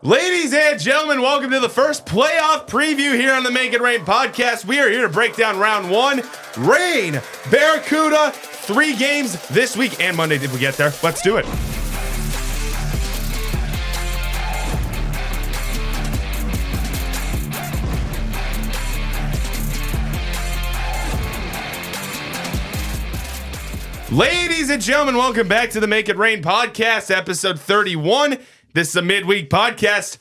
Ladies and gentlemen, welcome to the first playoff preview here on the Make It Rain podcast. We are here to break down round one. Rain, Barracuda, 3 games this week and Monday. Did we get there? Let's do it. Ladies and gentlemen, welcome back to the Make It Rain podcast, episode 31. This is a midweek podcast,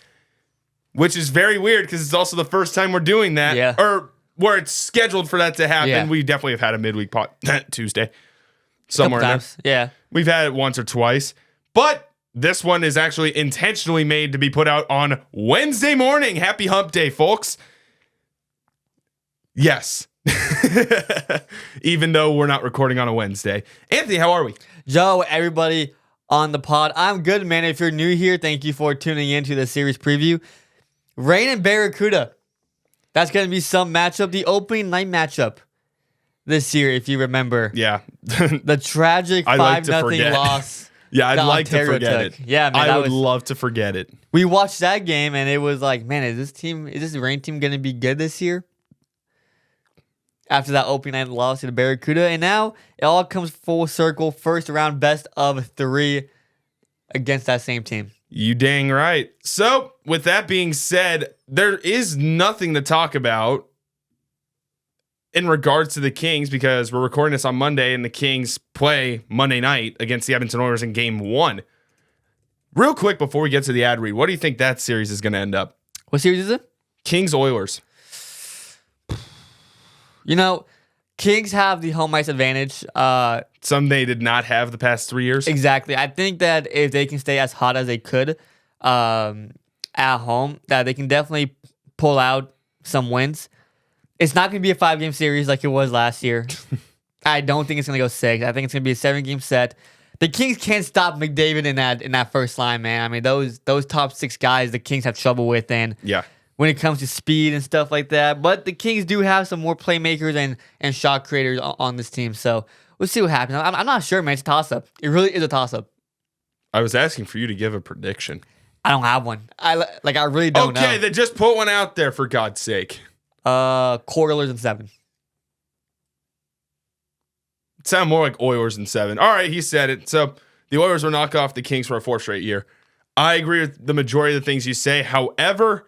which is very weird because it's also the first time we're doing that. Yeah. Or where it's scheduled for that to happen. Yeah. We definitely have had a midweek Tuesday. Somewhere in there. Yeah. We've had it once or twice. But this one is actually intentionally made to be put out on Wednesday morning. Happy hump day, folks. Yes. Even though we're not recording on a Wednesday. Anthony, how are we? Joe, everybody on the pod. I'm good, man. If you're new here, thank you for tuning in to the series preview. Rain and Barracuda. That's going to be some matchup. The opening night matchup this year, if you remember. Yeah. The tragic 5-0 loss. Yeah, I'd like to forget took. it. Yeah, man. I would love to forget it. We watched that game, and it was like, man, is this Rain team going to be good this year? After that opening night loss to the Barracuda. And now it all comes full circle. First round, best of 3 against that same team. You dang right. So, with that being said, there is nothing to talk about in regards to the Kings because we're recording this on Monday and the Kings play Monday night against the Edmonton Oilers in game 1. Real quick before we get to the ad read, what do you think that series is going to end up? What series is it? Kings Oilers. You know, Kings have the home ice advantage. Some they did not have the past 3 years. Exactly. I think that if they can stay as hot as they could at home, that they can definitely pull out some wins. It's not going to be a 5-game series like it was last year. I don't think it's going to go 6. I think it's going to be a 7-game set. The Kings can't stop McDavid in that first line, man. I mean, those top 6 guys the Kings have trouble with, and yeah. When it comes to speed and stuff like that. But the Kings do have some more playmakers and shot creators on this team. So we'll see what happens. I'm not sure, man. It's a toss-up. It really is a toss-up. I was asking for you to give a prediction. I don't have one. I really don't know. Okay, then just put one out there for God's sake. Oilers in 7. It sounded more like Oilers in 7. All right, he said it. So the Oilers will knock off the Kings for a 4th straight year. I agree with the majority of the things you say. However,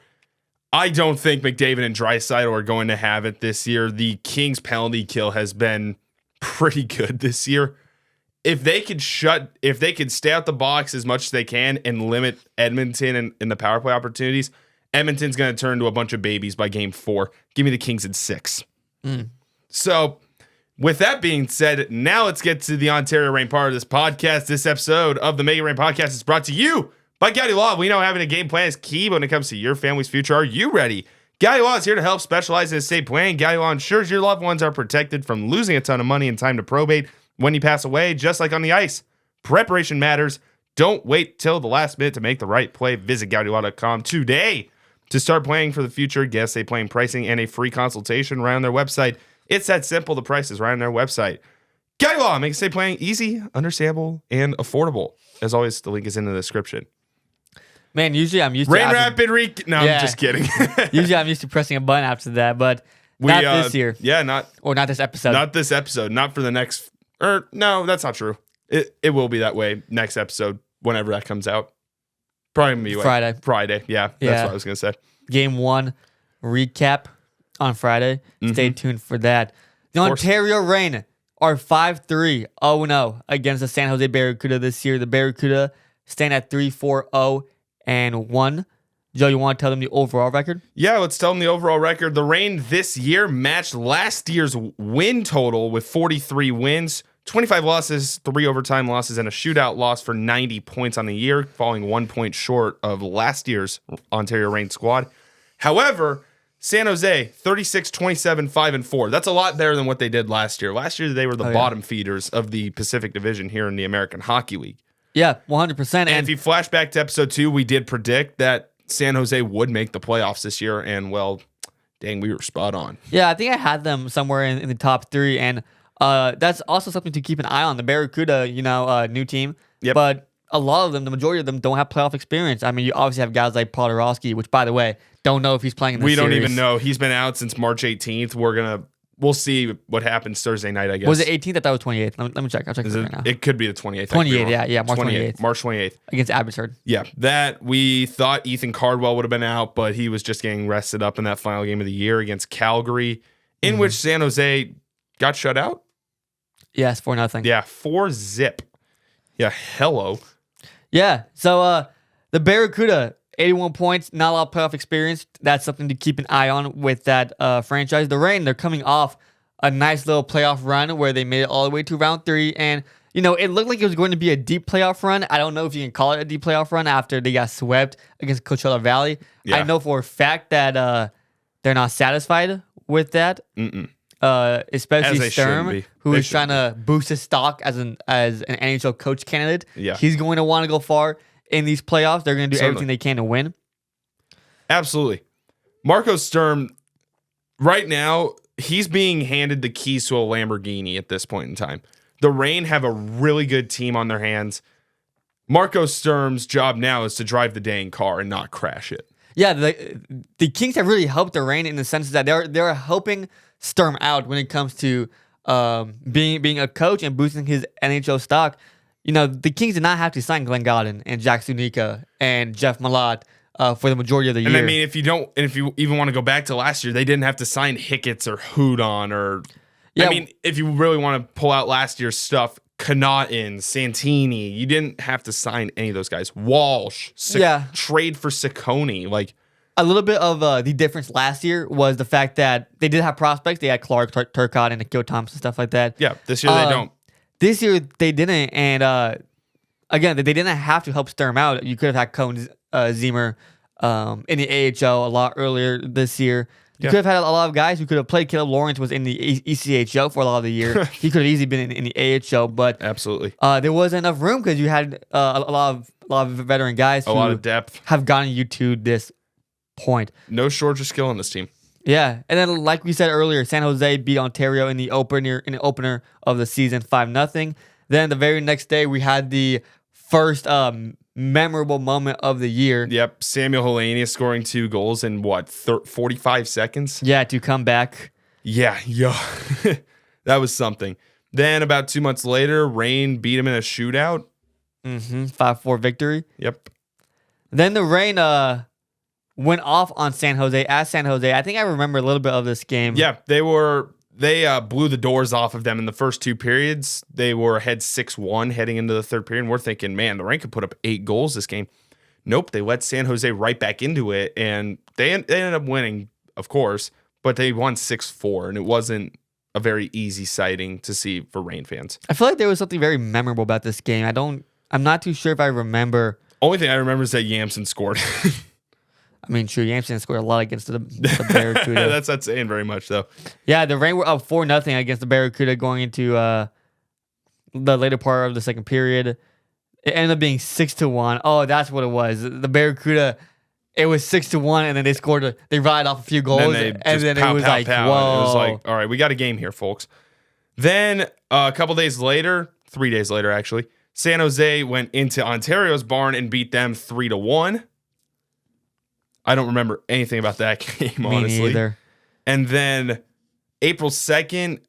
I don't think McDavid and Draisaitl are going to have it this year. The Kings' penalty kill has been pretty good this year. If they could stay out the box as much as they can and limit Edmonton and the power play opportunities, Edmonton's going to turn into a bunch of babies by game 4. Give me the Kings in 6. So, with that being said, now let's get to the Ontario Reign part of this podcast. This episode of the Make It Rain podcast is brought to you by Gowdy Law. We know having a game plan is key when it comes to your family's future. Are you ready? Gowdy Law is here to help specialize in estate planning. Gowdy Law ensures your loved ones are protected from losing a ton of money and time to probate when you pass away, just like on the ice. Preparation matters. Don't wait till the last minute to make the right play. Visit GowdyLaw.com today to start planning for the future. Get estate planning pricing and a free consultation right on their website. It's that simple. The price is right on their website. Gowdy Law makes estate planning easy, understandable, and affordable. As always, the link is in the description. Man, usually I'm used to... Rain Rapid No, yeah. I'm just kidding. Usually I'm used to pressing a button after that, but not this year. Yeah, not this episode. Not this episode. Not for the next... no, that's not true. It will be that way next episode, whenever that comes out. Probably going to be Friday. Yeah, that's what I was going to say. Game 1 recap on Friday. Stay tuned for that. The Ontario Reign are 5-3, 0-0 against the San Jose Barracuda this year. The Barracuda stand at 3-4-0 and 1. Joe, you want to tell them the overall record? Yeah, let's tell them the overall record. The Reign this year matched last year's win total with 43 wins, 25 losses, 3 overtime losses, and a shootout loss for 90 points on the year, falling 1 point short of last year's Ontario Reign squad. However, San Jose, 36-27, 5-4. That's a lot better than what they did last year. Last year, they were the bottom feeders of the Pacific Division here in the American Hockey League. Yeah, 100%. And if you flash back to episode 2, we did predict that San Jose would make the playoffs this year, and well, dang, we were spot on. Yeah, I think I had them somewhere in the top 3, and that's also something to keep an eye on. The Barracuda, new team. Yep. But a lot of them, the majority of them, don't have playoff experience. I mean, you obviously have guys like Podorowski, which, by the way, don't know if he's playing in this We don't series. even know. He's been out since March 18th. We'll see what happens Thursday night, I guess. Was it 18th? I thought it was 28th. Let me check. I'll check it right now. It could be the 28th. 28th, yeah, March 28th. March 28th. Against Abbotsford. Yeah, that we thought Ethan Cardwell would have been out, but he was just getting rested up in that final game of the year against Calgary, in which San Jose got shut out. Yes, 4-0. Yeah, 4-0. Yeah, hello. Yeah, so the Barracuda, 81 points, not a lot of playoff experience. That's something to keep an eye on with that franchise. The Reign, they're coming off a nice little playoff run where they made it all the way to round 3. And, you know, it looked like it was going to be a deep playoff run. I don't know if you can call it a deep playoff run after they got swept against Coachella Valley. Yeah. I know for a fact that they're not satisfied with that. Especially Sturm, who is trying to boost his stock as an NHL coach candidate. Yeah. He's going to want to go far in these playoffs. They're going to do everything they can to win. Absolutely. Marco Sturm, right now, he's being handed the keys to a Lamborghini at this point in time. The Reign have a really good team on their hands. Marco Sturm's job now is to drive the dang car and not crash it. Yeah, the Kings have really helped the Reign in the sense that they're helping Sturm out when it comes to being a coach and boosting his NHL stock. You know, the Kings did not have to sign Glenn Godden and Jack Sunika and Jeff Malott for the majority of the year. And I mean, if you even want to go back to last year, they didn't have to sign Hicketts or Houdon or. Yeah. I mean, if you really want to pull out last year's stuff, Connaughton, Santini, you didn't have to sign any of those guys. Walsh, trade for Ciccone, like. A little bit of the difference last year was the fact that they did have prospects. They had Clark, Turcotte, and Akil Thompson, stuff like that. Yeah, this year they don't. This year they didn't, and again, they didn't have to help Sturm out. You could have had Cone Zimmer in the AHL a lot earlier this year. You could have had a lot of guys who could have played. Caleb Lawrence was in the ECHL for a lot of the year. He could have easily been in the AHL, but absolutely, there wasn't enough room because you had a lot of veteran guys, a lot of depth, have gotten you to this point. No shortage of skill on this team. Yeah, and then like we said earlier, San Jose beat Ontario in the opener of the season 5-0. Then the very next day we had the first memorable moment of the year. Yep, Samuel Helenius scoring 2 goals in 45 seconds. Yeah, to come back. Yeah, that was something. Then about 2 months later, Reign beat him in a shootout. 5-4 victory. Yep. Then the Reign went off on San Jose at San Jose. I think I remember a little bit of this game. Yeah, they blew the doors off of them in the first 2 periods. They were ahead 6-1 heading into the third period. And we're thinking, man, the Reign could put up 8 goals this game. Nope, they let San Jose right back into it, and they ended up winning, of course, but they won 6-4, and it wasn't a very easy sighting to see for Reign fans. I feel like there was something very memorable about this game. I'm not too sure if I remember. Only thing I remember is that Yamson scored. I mean, true, Yamson scored a lot against the Barracuda. That's not saying very much, though. Yeah, the Reign were up 4-0 against the Barracuda going into the later part of the second period. It ended up being 6-1. Oh, that's what it was. The Barracuda, it was 6-1, and then they scored. They ride off a few goals, and then it was like, whoa. It was like, all right, we got a game here, folks. Then a couple days later, 3 days later, actually, San Jose went into Ontario's barn and beat them 3-1. I don't remember anything about that game, honestly. Me neither. And then April 2nd,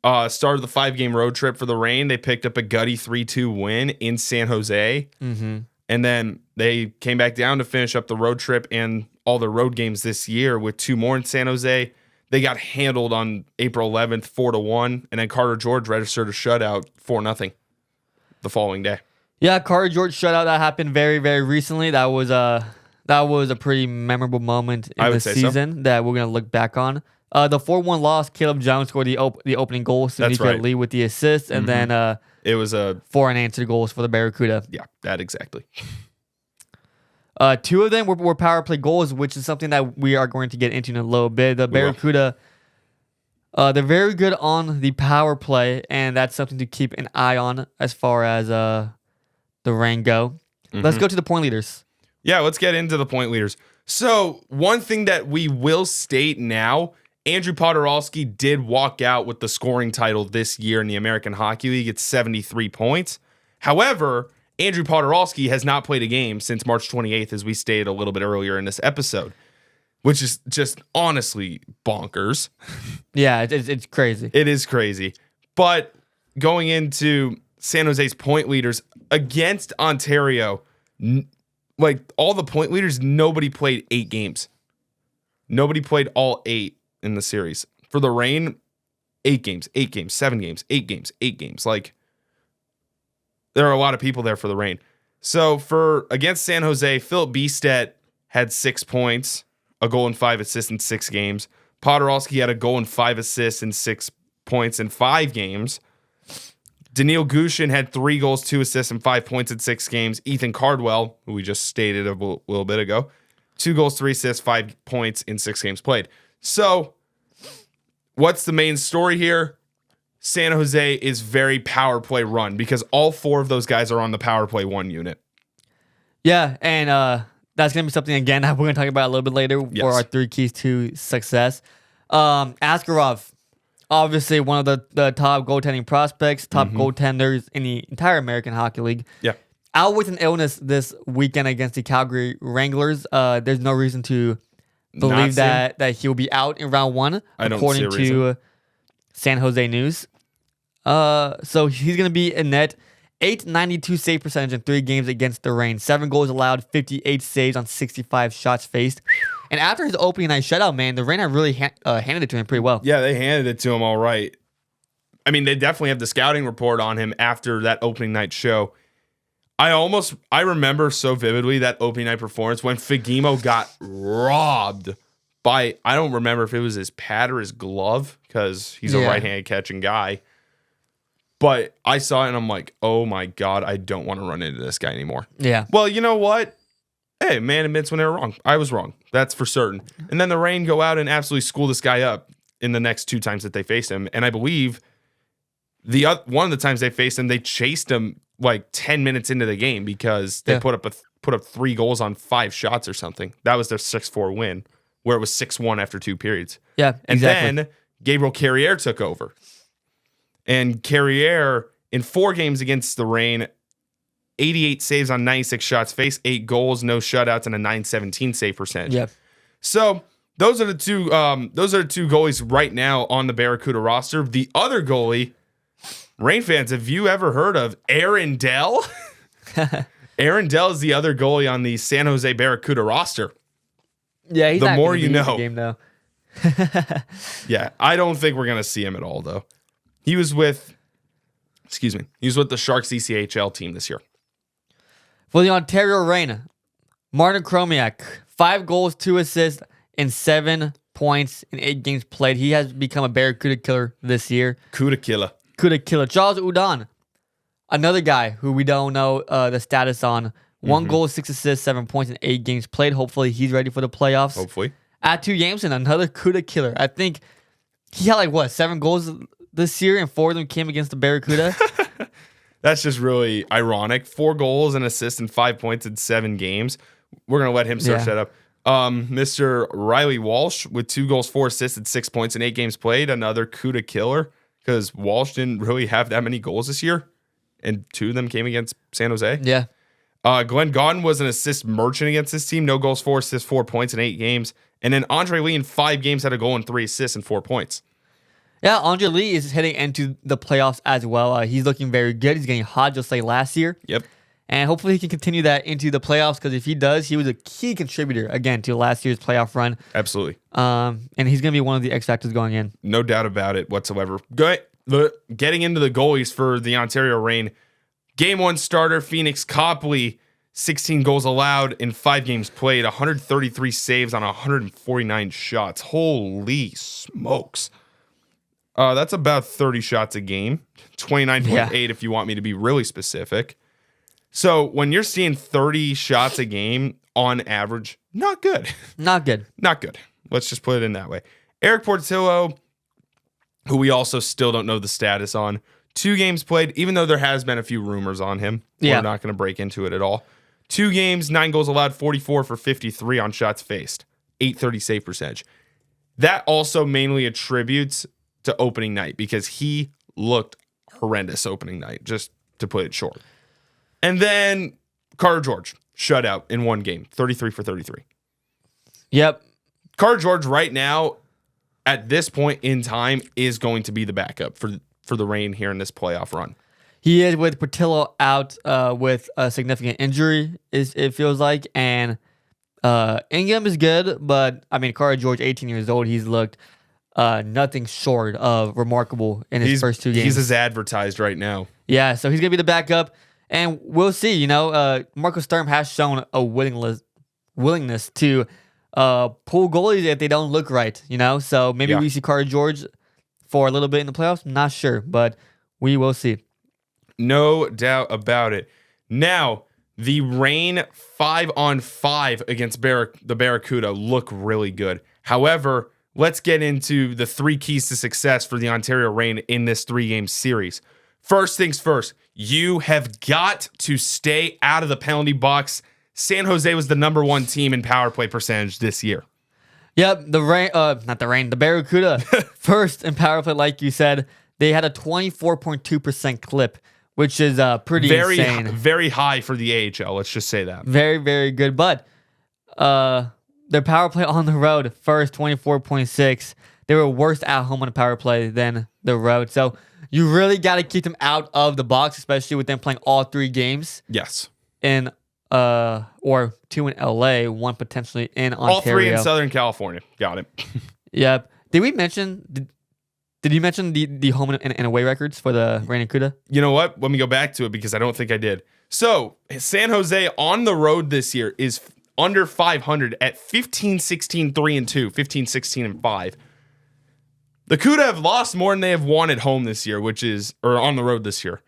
started the 5-game road trip for the Reign. They picked up a gutty 3-2 win in San Jose. And then they came back down to finish up the road trip and all their road games this year with 2 more in San Jose. They got handled on April 11th, 4-1. And then Carter George registered a shutout, 4-0, the following day. Yeah, Carter George shutout that happened very, very recently. That was a pretty memorable moment in the season that we're going to look back on. The 4-1 loss, Caleb Jones scored the opening goal. Sunika Lee with the assist. And then it was 4 unanswered goals for the Barracuda. Yeah, that exactly. 2 of them were power play goals, which is something that we are going to get into in a little bit. The Barracuda, they're very good on the power play, and that's something to keep an eye on as far as the Reign go. Let's go to the point leaders. Yeah, let's get into the point leaders. So one thing that we will state now, Andrew Podorowski did walk out with the scoring title this year in the American Hockey League at 73 points. However, Andrew Podorowski has not played a game since March 28th, as we stated a little bit earlier in this episode, which is just honestly bonkers. Yeah, it's crazy. It is crazy. But going into San Jose's point leaders against Ontario, like all the point leaders, nobody played 8 games. Nobody played all 8 in the series. For the Reign, 8 games, 8 games, 7 games, 8 games, 8 games. Like, there are a lot of people there for the Reign. So for against San Jose, Philip Biestet had 6 points, a goal and 5 assists in 6 games. Podorowski had a goal and 5 assists and 6 points in 5 games. Daniil Gushin had 3 goals, 2 assists, and 5 points in 6 games. Ethan Cardwell, who we just stated a little bit ago, 2 goals, 3 assists, 5 points in 6 games played. So, what's the main story here? San Jose is very power play run because all 4 of those guys are on the power play 1 unit. Yeah, and that's going to be something, again, that we're going to talk about a little bit later for our 3 keys to success. Askarov, obviously one of the top goaltending prospects, top goaltenders in the entire American Hockey League. Yeah. Out with an illness this weekend against the Calgary Wranglers. There's no reason to believe that he'll be out in round 1, according to San Jose News. So he's going to be in net. .892 save percentage in 3 games against the Reign. 7 goals allowed, 58 saves on 65 shots faced. And after his opening night shutout, man, the Reign have really handed it to him pretty well. Yeah, they handed it to him all right. I mean, they definitely have the scouting report on him after that opening night show. I remember so vividly that opening night performance when Fagemo got robbed by, I don't remember if it was his pad or his glove, because he's a right-handed catching guy. But I saw it and I'm like, oh my God, I don't want to run into this guy anymore. Yeah. Well, you know what? Hey, man admits when they were wrong. I was wrong. That's for certain. And then the Reign go out and absolutely school this guy up in the next 2 times that they faced him. And I believe one of the times they faced him, they chased him like 10 minutes into the game because they put up 3 goals on 5 shots or something. That was their 6-4 win, where it was 6-1 after 2 periods. Yeah, and exactly. then Gabriel Carrier took over. And Carrier, in 4 games against the Reign, 88 saves on 96 shots faced, 8 goals, no shutouts, and a .917 save percentage. Yep. So those are the two goalies right now on the Barracuda roster. The other goalie, Reign fans, have you ever heard of Aaron Dell? Aaron Dell is the other goalie on the San Jose Barracuda roster. Yeah, he's the not more you in the know. game, though. Yeah, I don't think we're gonna see him at all, though. He was with the Sharks ECHL team this year. For the Ontario Reign, Martin Chromiak, 5 goals, 2 assists, and 7 points in 8 games played. He has become a Barracuda killer this year. Cuda killer. Charles Udon, another guy who we don't know the status on. 1 goal, 6 assists, 7 points in 8 games played. Hopefully he's ready for the playoffs. Hopefully. Atu Yamson, another Cuda killer. I think he had 7 goals this year, and 4 of them came against the Barracuda. That's just really ironic. 4 goals and assists and 5 points in 7 games. We're going to let him search that up. Mr. Riley Walsh with 2 goals, 4 assists, and 6 points in 8 games played. Another Cuda killer, because Walsh didn't really have that many goals this year, and 2 of them came against San Jose. Yeah. Glenn Gaudin was an assist merchant against this team. No goals, 4 assists, 4 points in 8 games. And then Andre Lee in 5 games had a goal and 3 assists and 4 points. Yeah, Andre Lee is heading into the playoffs as well. He's looking very good. He's getting hot just like last year. Yep. And hopefully he can continue that into the playoffs, because if he does, he was a key contributor, again, to last year's playoff run. Absolutely. And he's going to be one of the X factors going in. No doubt about it whatsoever. Getting into the goalies for the Ontario Reign. Game 1 starter, Phoenix Copley, 16 goals allowed in 5 games played, 133 saves on 149 shots. Holy smokes. That's about 30 shots a game, 29.8 if you want me to be really specific. So when you're seeing 30 shots a game on average, not good. Not good. Not good. Let's just put it in that way. Eric Portillo, who we also still don't know the status on, 2 games played, even though there has been a few rumors on him. Yeah. We're not going to break into it at all. 2 games, 9 goals allowed, 44 for 53 on shots faced, 830 save percentage. That also mainly attributes to opening night, because he looked horrendous opening night, just to put it short. And then Carter George, shutout in one game, 33 for 33. Yep. Carter George right now, at this point in time, is going to be the backup for the Reign here in this playoff run. He is with Portillo out with a significant injury, it feels like. And Ingham is good, but I mean, Carter George, 18 years old, he's looked nothing short of remarkable in his first 2 games. He's as advertised right now. Yeah, so he's going to be the backup. And we'll see, you know, Marco Sturm has shown a willingness to pull goalies if they don't look right, you know? So maybe we see Carter George for a little bit in the playoffs. Not sure, but we will see. No doubt about it. Now, the Reign 5-on-5 against the Barracuda look really good. However, let's get into the 3 keys to success for the Ontario Reign in this 3-game series. First things first, you have got to stay out of the penalty box. San Jose was the number 1 team in power play percentage this year. Yep, the Barracuda first in power play, like you said. They had a 24.2% clip, which is pretty insane. Very high for the AHL, let's just say that. Very, very good. But their power play on the road, first 24.6. They were worse at home on the power play than the road. So you really got to keep them out of the box, especially with them playing all 3 games. Yes. In or 2 in LA, 1 potentially in Ontario. All 3 in Southern California. Got it. Yep. Did we mention? Did you mention the home and away records for the Barracuda? You know what? Let me go back to it because I don't think I did. So San Jose on the road this year is under 500 at 15-16-3-2, 15-16-5. The Cuda have lost more than they have won at home this year, or on the road this year.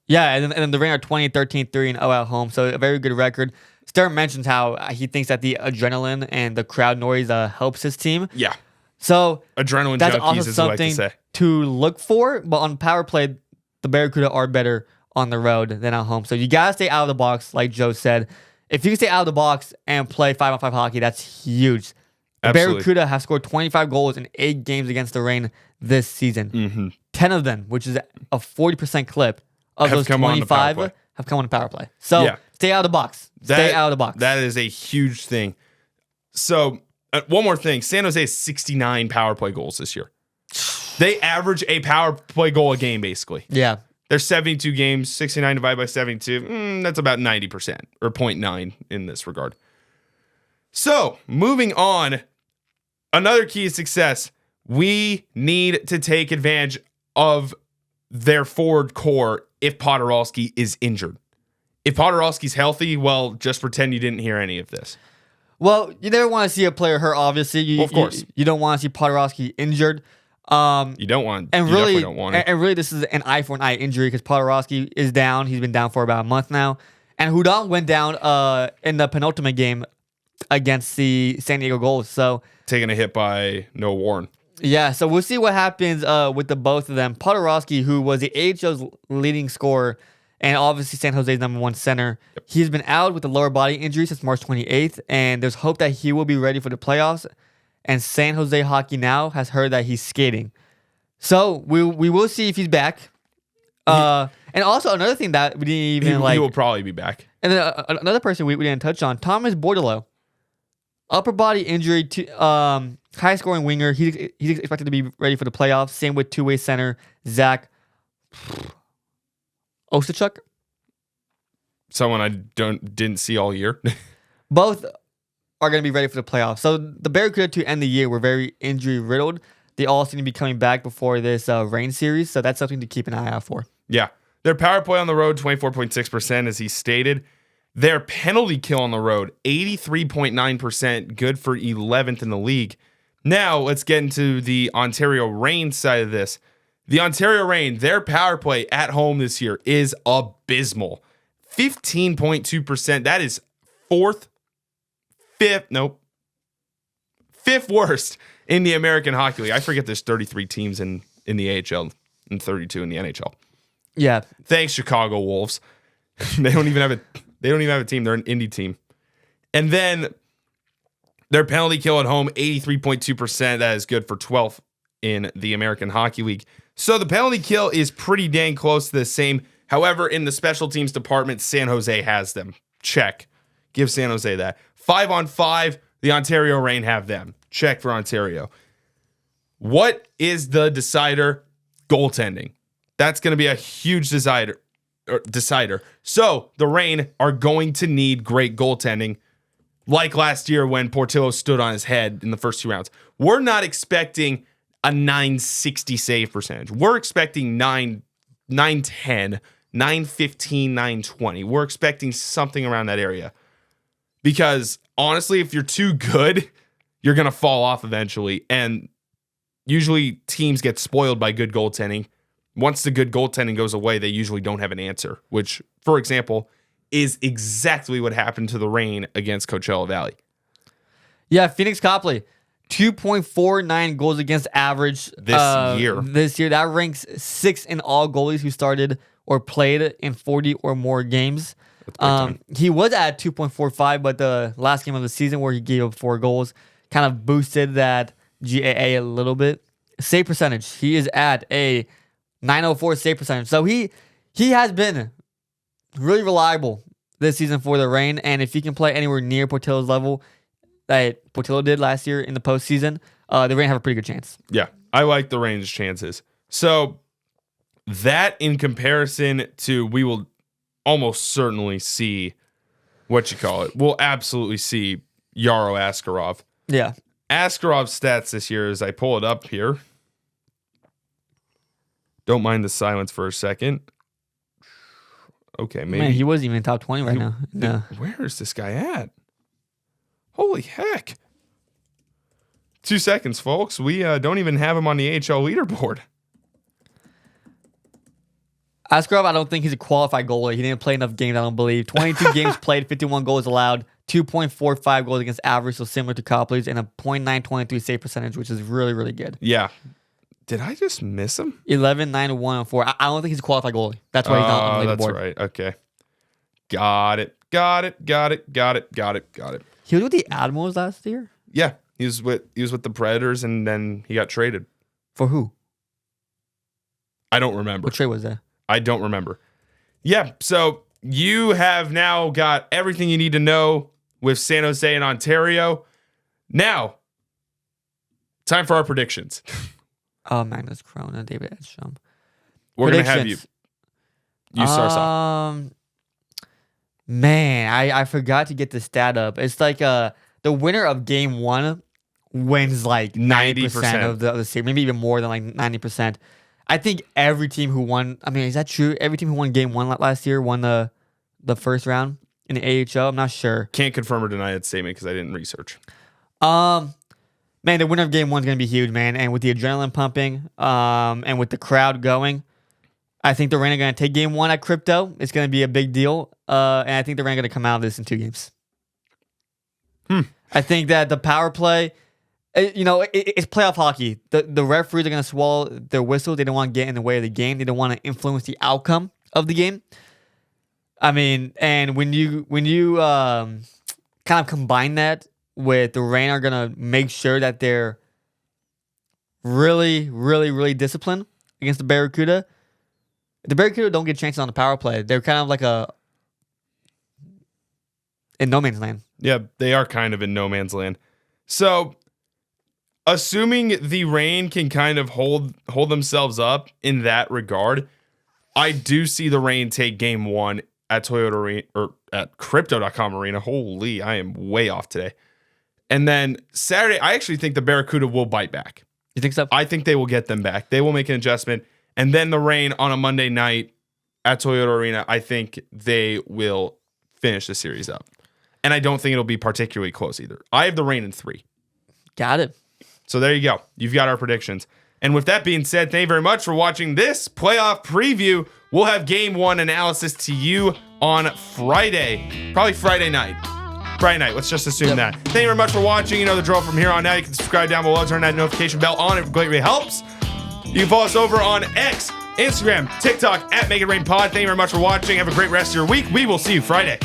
Yeah, and then the Reign are 20-13-3-0 at home, so a very good record. Stern mentions how he thinks that the adrenaline and the crowd noise helps his team. Yeah. So adrenaline that's junkies also is what I like to something say. to look for, but on power play, the Barracuda are better on the road than at home. So you got to stay out of the box, like Joe said. If you can stay out of the box and play 5-on-5 hockey, that's huge. The Absolutely. Barracuda have scored 25 goals in 8 games against the Reign this season. Mm-hmm. 10 of them, which is a 40% clip of Have those come on the power 25, play. have come on the power play. So stay out of the box. Stay out of the box. That is a huge thing. So one more thing. San Jose has 69 power play goals this year. They average a power play goal a game, basically. Yeah. There's 72 games, 69 divided by 72. That's about 90% or 0.9 in this regard. So moving on, another key to success, we need to take advantage of their forward core if Podorowski is injured. If Podorowski's healthy, well, just pretend you didn't hear any of this. Well, you never want to see a player hurt, obviously. Of course. You don't want to see Podorowski injured. You don't want and you really, definitely don't want it. And really, this is an eye for an eye injury because Podorowski is down. He's been down for about a month now. And Hudon went down in the penultimate game against the San Diego Gulls. So taking a hit by Noah Warren. Yeah, so we'll see what happens with the both of them. Podorowski, who was the AHL's leading scorer and obviously San Jose's number 1 center, he's been out with a lower body injury since March 28th, and there's hope that he will be ready for the playoffs. And San Jose Hockey Now has heard that he's skating. So we will see if he's back. And also another thing that we didn't even he will probably be back. And then another person we didn't touch on, Thomas Bordelot. Upper body injury to high scoring winger. He's expected to be ready for the playoffs. Same with 2-way center Zach Ostachuk. Someone I didn't see all year. Both are going to be ready for the playoffs. So the Barracuda to end the year were very injury riddled. They all seem to be coming back before this Reign series. So that's something to keep an eye out for. Yeah. Their power play on the road, 24.6%, as he stated. Their penalty kill on the road, 83.9%, good for 11th in the league. Now, let's get into the Ontario Reign side of this. The Ontario Reign, their power play at home this year is abysmal. 15.2%. That is fifth worst in the American Hockey League. I forget there's 33 teams in the AHL and 32 in the NHL. Yeah. Thanks, Chicago Wolves. They don't even have a team. They're an indie team. And then their penalty kill at home, 83.2%. That is good for 12th in the American Hockey League. So the penalty kill is pretty dang close to the same. However, in the special teams department, San Jose has them. Check. Give San Jose that. 5-on-5, the Ontario Reign have them. Check for Ontario. What is the decider? Goaltending. That's going to be a huge decider. So the Reign are going to need great goaltending, like last year when Portillo stood on his head in the first 2 rounds. We're not expecting a 960 save percentage. We're expecting 910, 915, 920. We're expecting something around that area. Because honestly, if you're too good, you're going to fall off eventually. And usually teams get spoiled by good goaltending. Once the good goaltending goes away, they usually don't have an answer, which, for example, is exactly what happened to the Reign against Coachella Valley. Yeah, Phoenix Copley, 2.49 goals against average This year. That ranks 6th in all goalies who started or played in 40 or more games. He was at 2.45, but the last game of the season where he gave up 4 goals kind of boosted that GAA a little bit. Save percentage, he is at a 904 save percentage. So he has been really reliable this season for the Reign, and if he can play anywhere near Portillo's level that Portillo did last year in the postseason, the Reign have a pretty good chance. Yeah, I like the Reign's chances. So that in comparison to, we will almost certainly see, we'll absolutely see Yaro Askarov. Yeah. Askarov's stats this year, as I pull it up here. Don't mind the silence for a second. Okay, maybe. Man, he wasn't even in top 20 right now. No. Where is this guy at? Holy heck. 2 seconds, folks. We don't even have him on the AHL leaderboard. Askarov, I don't think he's a qualified goalie. He didn't play enough games, I don't believe. 22 games played, 51 goals allowed, 2.45 goals against average, so similar to Copley's, and a .923 save percentage, which is really, really good. Yeah. Did I just miss him? 11, 9, 1, and 4. I don't think he's a qualified goalie. That's why he's not on the leaderboard. That's right. Okay. Got it. He was with the Admirals last year? Yeah. He was with the Predators, and then he got traded. For who? I don't remember. What trade was that? I don't remember. Yeah, so you have now got everything you need to know with San Jose and Ontario. Now, time for our predictions. Magnus Corona, David Edstrom. We're going to have you start us off. Man, I forgot to get the stat up. It's like the winner of game 1 wins like 90% of the series, maybe even more than like 90%. I think every team who won, is that true? Every team who won game 1 last year won the first round in the AHL. I'm not sure. Can't confirm or deny that statement because I didn't research. Man, the winner of game 1 is going to be huge, man. And with the adrenaline pumping, and with the crowd going, I think the Reign are going to take game 1 at Crypto. It's going to be a big deal. And I think the Reign are going to come out of this in 2 games. I think that the power play, it's playoff hockey. The referees are going to swallow their whistles. They don't want to get in the way of the game. They don't want to influence the outcome of the game. And when you kind of combine that with the Reign are going to make sure that they're really, really, really disciplined against the Barracuda. The Barracuda don't get chances on the power play. They're kind of like in no man's land. Yeah, they are kind of in no man's land. So, assuming the Reign can kind of hold themselves up in that regard, I do see the Reign take game 1 at Toyota Arena, or at Crypto.com Arena. Holy, I am way off today. And then Saturday, I actually think the Barracuda will bite back. You think so? I think they will get them back. They will make an adjustment. And then the Reign on a Monday night at Toyota Arena, I think they will finish the series up. And I don't think it'll be particularly close either. I have the Reign in 3. Got it. So there you go. You've got our predictions. And with that being said, thank you very much for watching this playoff preview. We'll have game 1 analysis to you on Friday. Probably Friday night. Let's just assume that. Thank you very much for watching. You know the drill from here on out. You can subscribe down below, turn that notification bell on. It greatly helps. You can follow us over on X, Instagram, TikTok at Make It Rain Pod. Thank you very much for watching. Have a great rest of your week. We will see you Friday.